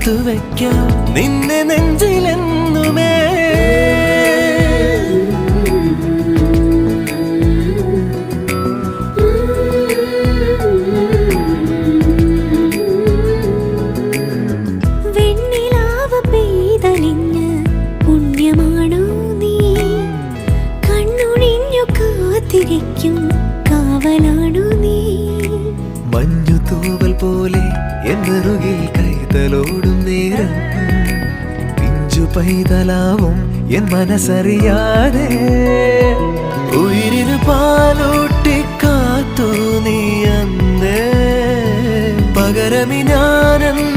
ചേർത്തു വയ്ക്കാം നിന്നെ നെഞ്ചിലെന്നുമേ. വെണ്ണിലാവ് പെയ്തലിഞ്ഞ് പുണ്യമാണോ നീ? കണ്ണുണിഞ്ഞു കാത്തിരിക്കും കാവലാണോ നീ? മഞ്ഞു തൂവൽ പോലെ എന്നറുകിൽ കൈതലോടും നേരം പിഞ്ചു പൈതലാവും എൻ മനസ്സറിയാതെ. ഉയിരിന് പാലൂട്ടി കാത്തു നീ അന്നേ, പകരമി ഞാനെന്ന്